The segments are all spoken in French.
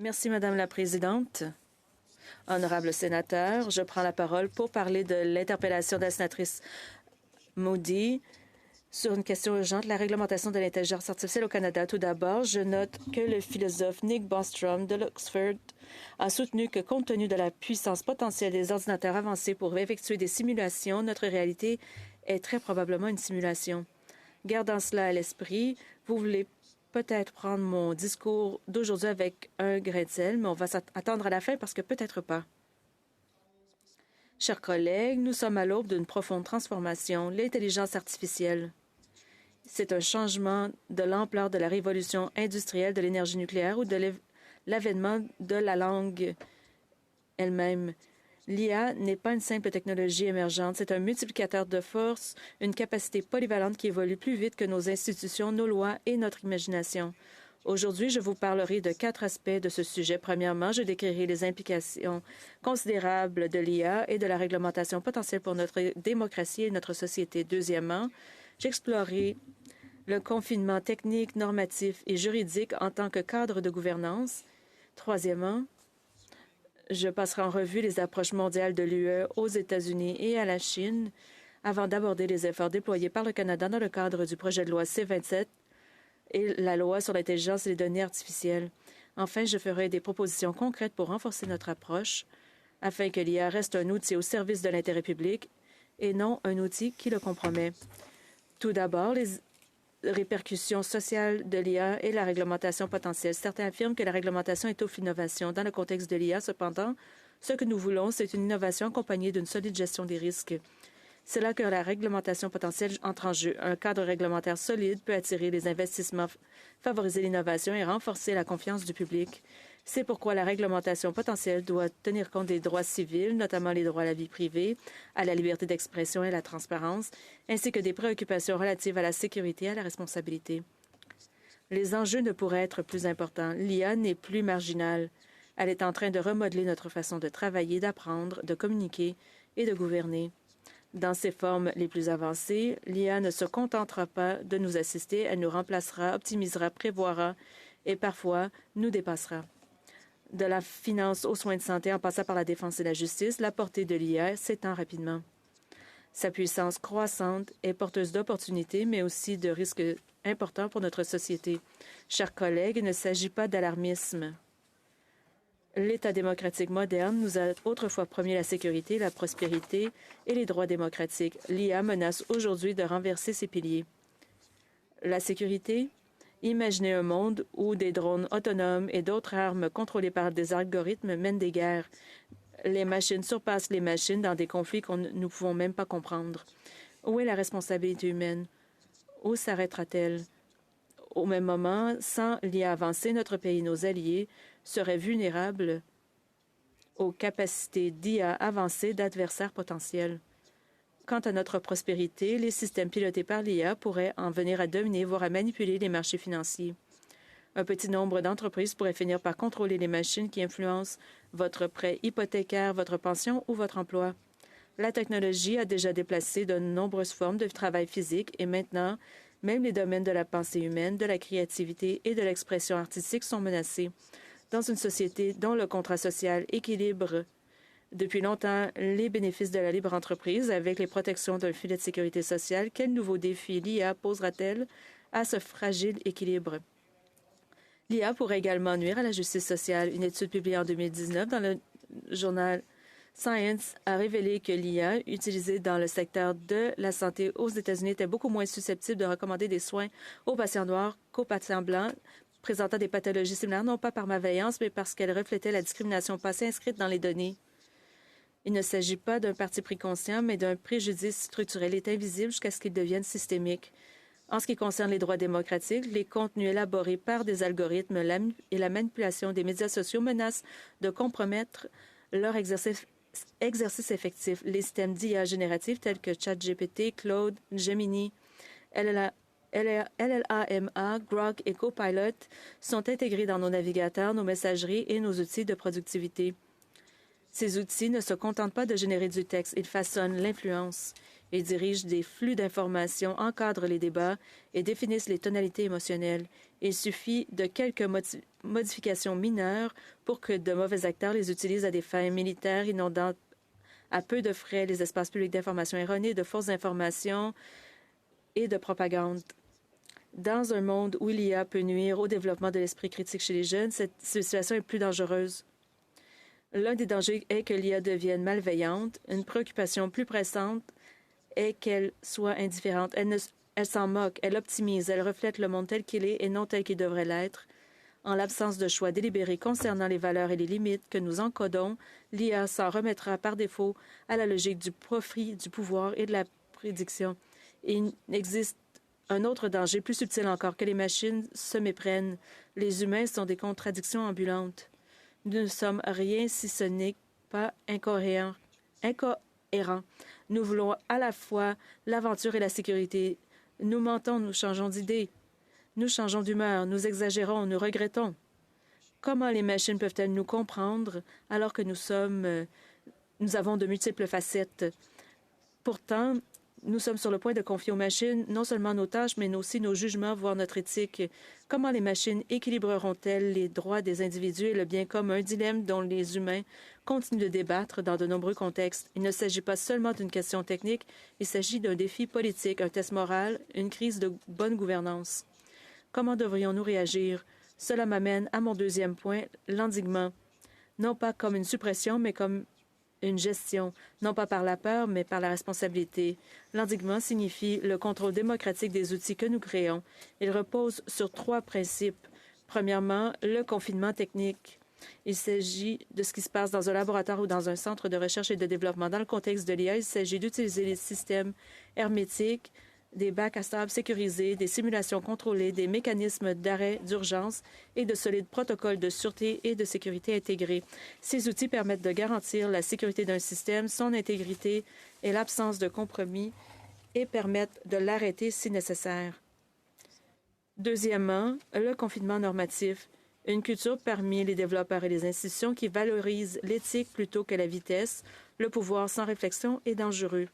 Merci, Madame la Présidente. Honorable sénateur, je prends la parole pour parler de l'interpellation de la sénatrice Moody sur une question urgente, la réglementation de l'intelligence artificielle au Canada. Tout d'abord, je note que le philosophe Nick Bostrom de l'Oxford a soutenu que, compte tenu de la puissance potentielle des ordinateurs avancés pour effectuer des simulations, notre réalité est très probablement une simulation. Gardant cela à l'esprit, vous voulez peut-être prendre mon discours d'aujourd'hui avec un grain de sel, mais on va attendre à la fin parce que peut-être pas. Chers collègues, nous sommes à l'aube d'une profonde transformation, l'intelligence artificielle. C'est un changement de l'ampleur de la révolution industrielle de l'énergie nucléaire ou de l'avènement de la langue elle-même. L'IA n'est pas une simple technologie émergente, c'est un multiplicateur de force, une capacité polyvalente qui évolue plus vite que nos institutions, nos lois et notre imagination. Aujourd'hui, je vous parlerai de 4 aspects de ce sujet. Premièrement, je décrirai les implications considérables de l'IA et de la réglementation potentielle pour notre démocratie et notre société. Deuxièmement, j'explorerai le confinement technique, normatif et juridique en tant que cadre de gouvernance. Troisièmement, je passerai en revue les approches mondiales de l'UE aux États-Unis et à la Chine avant d'aborder les efforts déployés par le Canada dans le cadre du projet de loi C-27 et la loi sur l'intelligence et les données artificielles. Enfin, je ferai des propositions concrètes pour renforcer notre approche afin que l'IA reste un outil au service de l'intérêt public et non un outil qui le compromet. Tout d'abord, les répercussions sociales de l'IA et la réglementation potentielle. Certains affirment que la réglementation étouffe l'innovation. Dans le contexte de l'IA, cependant, ce que nous voulons, c'est une innovation accompagnée d'une solide gestion des risques. C'est là que la réglementation potentielle entre en jeu. Un cadre réglementaire solide peut attirer les investissements, favoriser l'innovation et renforcer la confiance du public. C'est pourquoi la réglementation potentielle doit tenir compte des droits civils, notamment les droits à la vie privée, à la liberté d'expression et à la transparence, ainsi que des préoccupations relatives à la sécurité et à la responsabilité. Les enjeux ne pourraient être plus importants. L'IA n'est plus marginale. Elle est en train de remodeler notre façon de travailler, d'apprendre, de communiquer et de gouverner. Dans ses formes les plus avancées, l'IA ne se contentera pas de nous assister, elle nous remplacera, optimisera, prévoira et parfois nous dépassera. De la finance aux soins de santé en passant par la défense et la justice, la portée de l'IA s'étend rapidement. Sa puissance croissante est porteuse d'opportunités, mais aussi de risques importants pour notre société. Chers collègues, il ne s'agit pas d'alarmisme. L'État démocratique moderne nous a autrefois promis la sécurité, la prospérité et les droits démocratiques. L'IA menace aujourd'hui de renverser ces piliers. La sécurité? Imaginez un monde où des drones autonomes et d'autres armes contrôlées par des algorithmes mènent des guerres. Les machines surpassent les machines dans des conflits que nous ne pouvons même pas comprendre. Où est la responsabilité humaine? Où s'arrêtera-t-elle? Au même moment, sans l'IA avancée, notre pays et nos alliés seraient vulnérables aux capacités d'IA avancées d'adversaires potentiels. Quant à notre prospérité, les systèmes pilotés par l'IA pourraient en venir à dominer, voire à manipuler les marchés financiers. Un petit nombre d'entreprises pourraient finir par contrôler les machines qui influencent votre prêt hypothécaire, votre pension ou votre emploi. La technologie a déjà déplacé de nombreuses formes de travail physique et maintenant, même les domaines de la pensée humaine, de la créativité et de l'expression artistique sont menacés. Dans une société dont le contrat social équilibre depuis longtemps les bénéfices de la libre entreprise avec les protections d'un filet de sécurité sociale, quel nouveau défi l'IA posera-t-elle à ce fragile équilibre? L'IA pourrait également nuire à la justice sociale. Une étude publiée en 2019 dans le journal Science a révélé que l'IA utilisée dans le secteur de la santé aux États-Unis était beaucoup moins susceptible de recommander des soins aux patients noirs qu'aux patients blancs présentant des pathologies similaires, non pas par malveillance, mais parce qu'elle reflétait la discrimination passée inscrite dans les données. Il ne s'agit pas d'un parti pris conscient, mais d'un préjudice structurel. Il est invisible jusqu'à ce qu'il devienne systémique. En ce qui concerne les droits démocratiques, les contenus élaborés par des algorithmes et la manipulation des médias sociaux menacent de compromettre leur exercice effectif. Les systèmes d'IA génératifs tels que ChatGPT, Claude, Gemini, LLaMA, Grok et Copilot sont intégrés dans nos navigateurs, nos messageries et nos outils de productivité. Ces outils ne se contentent pas de générer du texte, ils façonnent l'influence. et dirigent des flux d'informations, encadrent les débats et définissent les tonalités émotionnelles. Il suffit de quelques modifications mineures pour que de mauvais acteurs les utilisent à des fins militaires, inondant à peu de frais les espaces publics d'information erronée, de fausses informations et de propagande. Dans un monde où l'IA peut nuire au développement de l'esprit critique chez les jeunes, cette situation est plus dangereuse. L'un des dangers est que l'IA devienne malveillante. Une préoccupation plus pressante est qu'elle soit indifférente. Elle s'en moque, elle optimise, elle reflète le monde tel qu'il est et non tel qu'il devrait l'être. En l'absence de choix délibérés concernant les valeurs et les limites que nous encodons, l'IA s'en remettra par défaut à la logique du profit, du pouvoir et de la prédiction. Il existe un autre danger plus subtil encore, que les machines se méprennent. Les humains sont des contradictions ambulantes. Nous ne sommes rien si ce n'est pas incohérents. Nous voulons à la fois l'aventure et la sécurité. Nous mentons, nous changeons d'idée. Nous changeons d'humeur, nous exagérons, nous regrettons. Comment les machines peuvent-elles nous comprendre alors que nous avons de multiples facettes? Pourtant, nous sommes sur le point de confier aux machines non seulement nos tâches, mais aussi nos jugements, voire notre éthique. Comment les machines équilibreront-elles les droits des individus et le bien commun, un dilemme dont les humains continuent de débattre dans de nombreux contextes? Il ne s'agit pas seulement d'une question technique, il s'agit d'un défi politique, un test moral, une crise de bonne gouvernance. Comment devrions-nous réagir? Cela m'amène à mon deuxième point, l'endiguement. Non pas comme une suppression, mais comme une gestion, non pas par la peur, mais par la responsabilité. L'endiguement signifie le contrôle démocratique des outils que nous créons. Il repose sur 3 principes. Premièrement, le confinement technique. Il s'agit de ce qui se passe dans un laboratoire ou dans un centre de recherche et de développement. Dans le contexte de l'IA, il s'agit d'utiliser les systèmes hermétiques, des bacs à sable sécurisés, des simulations contrôlées, des mécanismes d'arrêt d'urgence et de solides protocoles de sûreté et de sécurité intégrés. Ces outils permettent de garantir la sécurité d'un système, son intégrité et l'absence de compromis et permettent de l'arrêter si nécessaire. Deuxièmement, le confinement normatif. Une culture parmi les développeurs et les institutions qui valorise l'éthique plutôt que la vitesse, le pouvoir sans réflexion est dangereux.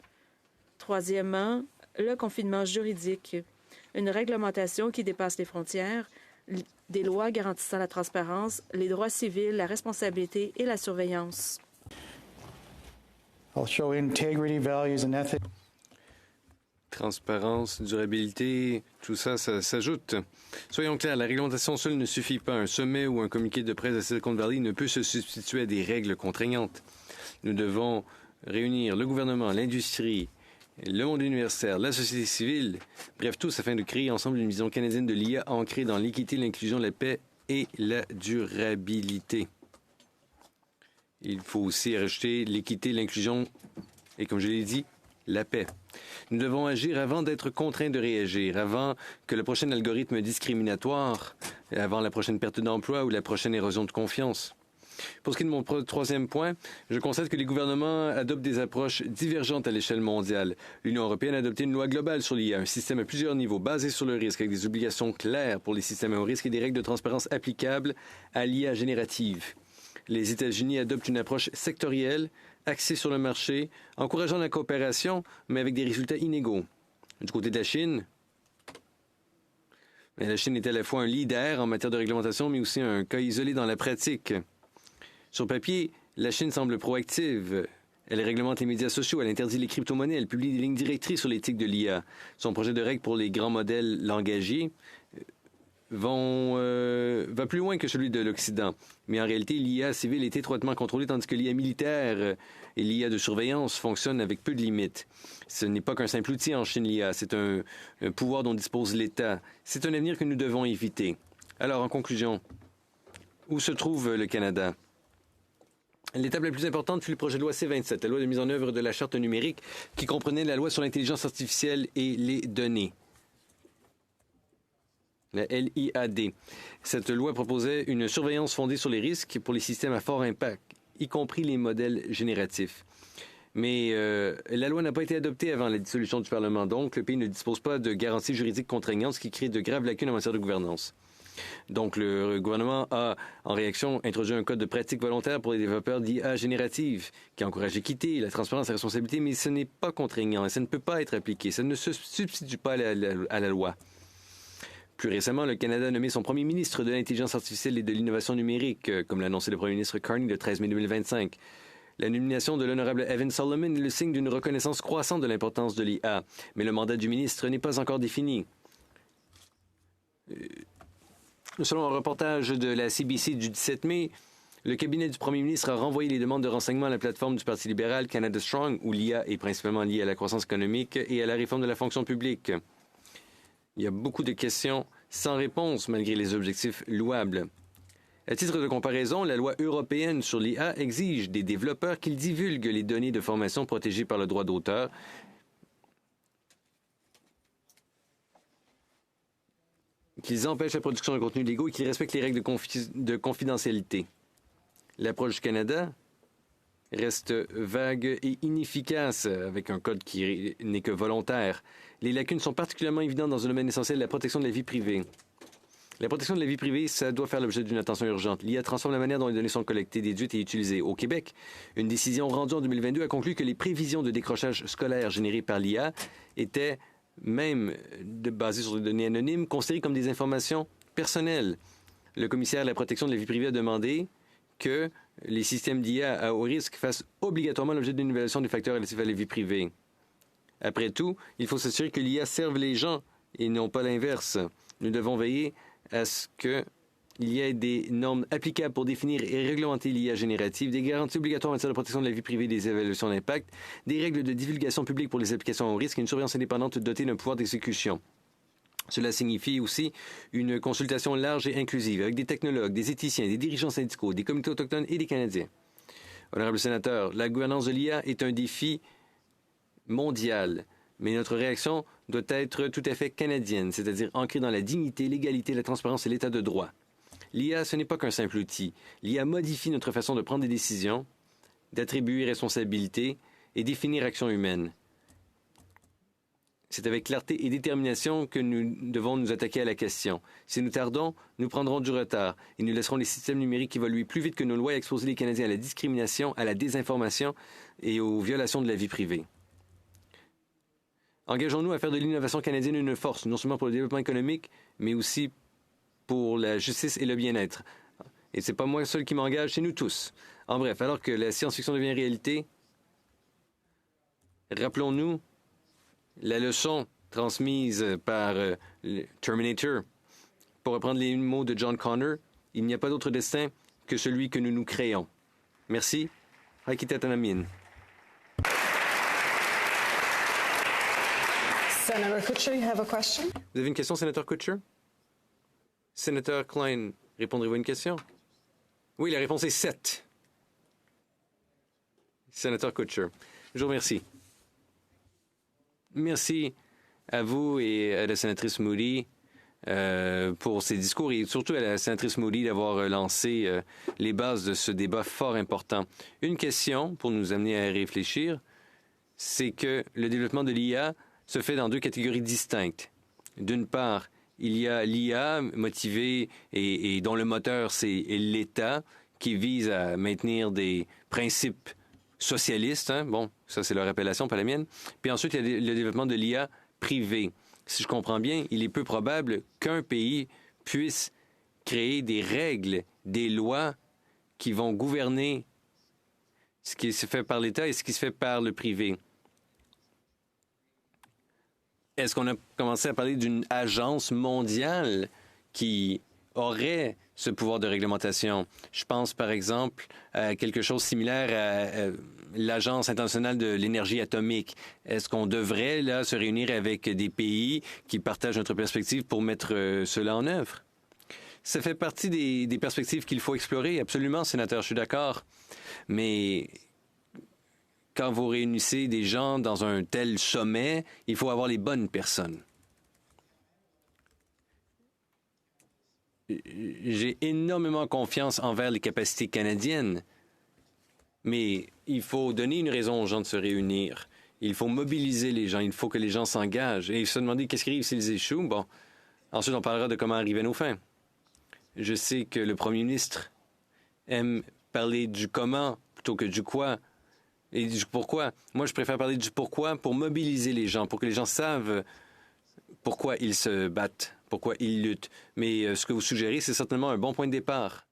Troisièmement, le confinement juridique, une réglementation qui dépasse les frontières, des lois garantissant la transparence, les droits civils, la responsabilité et la surveillance. I'll show integrity, values and ethics. Transparence, durabilité, tout ça, ça s'ajoute. Soyons clairs, la réglementation seule ne suffit pas. Un sommet ou un communiqué de presse à Silicon Valley ne peut se substituer à des règles contraignantes. Nous devons réunir le gouvernement, l'industrie, le monde universitaire, la société civile, bref, tous afin de créer ensemble une vision canadienne de l'IA ancrée dans l'équité, l'inclusion, la paix et la durabilité. Il faut aussi rajouter l'équité, l'inclusion et, comme je l'ai dit, la paix. Nous devons agir avant d'être contraints de réagir, avant que le prochain algorithme discriminatoire, avant la prochaine perte d'emploi ou la prochaine érosion de confiance. Pour ce qui est de mon troisième point, je constate que les gouvernements adoptent des approches divergentes à l'échelle mondiale. L'Union européenne a adopté une loi globale sur l'IA, un système à plusieurs niveaux basé sur le risque, avec des obligations claires pour les systèmes à haut risque et des règles de transparence applicables à l'IA générative. Les États-Unis adoptent une approche sectorielle, axée sur le marché, encourageant la coopération, mais avec des résultats inégaux. Du côté de la Chine, la Chine est à la fois un leader en matière de réglementation, mais aussi un cas isolé dans la pratique. Sur papier, la Chine semble proactive. Elle réglemente les médias sociaux, elle interdit les crypto-monnaies, elle publie des lignes directrices sur l'éthique de l'IA. Son projet de règles pour les grands modèles langagiers va plus loin que celui de l'Occident. Mais en réalité, l'IA civile est étroitement contrôlée, tandis que l'IA militaire et l'IA de surveillance fonctionnent avec peu de limites. Ce n'est pas qu'un simple outil en Chine, l'IA. C'est un pouvoir dont dispose l'État. C'est un avenir que nous devons éviter. Alors, en conclusion, où se trouve le Canada? L'étape la plus importante fut le projet de loi C-27, la loi de mise en œuvre de la Charte numérique, qui comprenait la loi sur l'intelligence artificielle et les données, la LIAD. Cette loi proposait une surveillance fondée sur les risques pour les systèmes à fort impact, y compris les modèles génératifs. Mais la loi n'a pas été adoptée avant la dissolution du Parlement, donc le pays ne dispose pas de garanties juridiques contraignantes, ce qui crée de graves lacunes en matière de gouvernance. Donc, le gouvernement a, en réaction, introduit un code de pratique volontaire pour les développeurs d'IA générative qui encourage l'équité, la transparence et la responsabilité, mais ce n'est pas contraignant et ça ne peut pas être appliqué. Ça ne se substitue pas à la loi. Plus récemment, le Canada a nommé son premier ministre de l'intelligence artificielle et de l'innovation numérique, comme l'a annoncé le premier ministre Carney le 13 mai 2025. La nomination de l'honorable Evan Solomon est le signe d'une reconnaissance croissante de l'importance de l'IA, mais le mandat du ministre n'est pas encore défini. Selon un reportage de la CBC du 17 mai, le cabinet du premier ministre a renvoyé les demandes de renseignement à la plateforme du Parti libéral Canada Strong, où l'IA est principalement liée à la croissance économique et à la réforme de la fonction publique. Il y a beaucoup de questions sans réponse malgré les objectifs louables. À titre de comparaison, la loi européenne sur l'IA exige des développeurs qu'ils divulguent les données de formation protégées par le droit d'auteur, qu'ils empêchent la production de contenus légaux et qu'ils respectent les règles de confidentialité. L'approche du Canada reste vague et inefficace avec un code qui n'est que volontaire. Les lacunes sont particulièrement évidentes dans un domaine essentiel, la protection de la vie privée. La protection de la vie privée, ça doit faire l'objet d'une attention urgente. L'IA transforme la manière dont les données sont collectées, déduites et utilisées. Au Québec, une décision rendue en 2022 a conclu que les prévisions de décrochage scolaire générées par l'IA étaient, même basées sur des données anonymes, considérées comme des informations personnelles. Le commissaire à la protection de la vie privée a demandé que les systèmes d'IA à haut risque fassent obligatoirement l'objet d'une évaluation des facteurs relatifs à la vie privée. Après tout, il faut s'assurer que l'IA serve les gens et non pas l'inverse. Nous devons veiller à ce qu'il y ait des normes applicables pour définir et réglementer l'IA générative, des garanties obligatoires en matière de protection de la vie privée et des évaluations d'impact, des règles de divulgation publique pour les applications à haut risque et une surveillance indépendante dotée d'un pouvoir d'exécution. Cela signifie aussi une consultation large et inclusive avec des technologues, des éthiciens, des dirigeants syndicaux, des communautés autochtones et des Canadiens. Honorable sénateur, la gouvernance de l'IA est un défi mondial, mais notre réaction doit être tout à fait canadienne, c'est-à-dire ancrée dans la dignité, l'égalité, la transparence et l'état de droit. L'IA, ce n'est pas qu'un simple outil. L'IA modifie notre façon de prendre des décisions, d'attribuer responsabilités et définir action humaine. C'est avec clarté et détermination que nous devons nous attaquer à la question. Si nous tardons, nous prendrons du retard et nous laisserons les systèmes numériques évoluer plus vite que nos lois et exposer les Canadiens à la discrimination, à la désinformation et aux violations de la vie privée. Engageons-nous à faire de l'innovation canadienne une force, non seulement pour le développement économique, mais aussi pour la justice et le bien-être. Et c'est pas moi seul qui m'engage, c'est nous tous. En bref, alors que la science-fiction devient réalité, rappelons-nous la leçon transmise par Terminator. Pour reprendre les mots de John Connor, il n'y a pas d'autre destin que celui que nous nous créons. Merci. Haikitatanamien. Senator Kutcher, you have a question? Vous avez une question, sénateur Kutcher? Sénateur Klein, répondrez-vous à une question? Oui, la réponse est 7. Sénateur Kutcher, je vous remercie. Merci à vous et à la sénatrice Moody pour ces discours et surtout à la sénatrice Moody d'avoir lancé les bases de ce débat fort important. Une question pour nous amener à réfléchir, c'est que le développement de l'IA se fait dans deux catégories distinctes. D'une part, il y a l'IA motivée et dont le moteur, c'est l'État, qui vise à maintenir des principes socialistes. Hein? Bon, ça, c'est leur appellation, pas la mienne. Puis ensuite, il y a le développement de l'IA privée. Si je comprends bien, il est peu probable qu'un pays puisse créer des règles, des lois qui vont gouverner ce qui se fait par l'État et ce qui se fait par le privé. Est-ce qu'on a commencé à parler d'une agence mondiale qui aurait ce pouvoir de réglementation? Je pense, par exemple, à quelque chose similaire à l'Agence internationale de l'énergie atomique. Est-ce qu'on devrait, là, se réunir avec des pays qui partagent notre perspective pour mettre cela en œuvre? Ça fait partie des perspectives qu'il faut explorer, absolument, sénateur, je suis d'accord. Mais quand vous réunissez des gens dans un tel sommet, il faut avoir les bonnes personnes. J'ai énormément confiance envers les capacités canadiennes, mais il faut donner une raison aux gens de se réunir. Il faut mobiliser les gens, il faut que les gens s'engagent et se demander qu'est-ce qui arrive s'ils échouent. Bon, ensuite on parlera de comment arriver à nos fins. Je sais que le premier ministre aime parler du comment plutôt que du quoi et du pourquoi. Moi, je préfère parler du pourquoi pour mobiliser les gens, pour que les gens savent pourquoi ils se battent, pourquoi ils luttent. Mais ce que vous suggérez, c'est certainement un bon point de départ.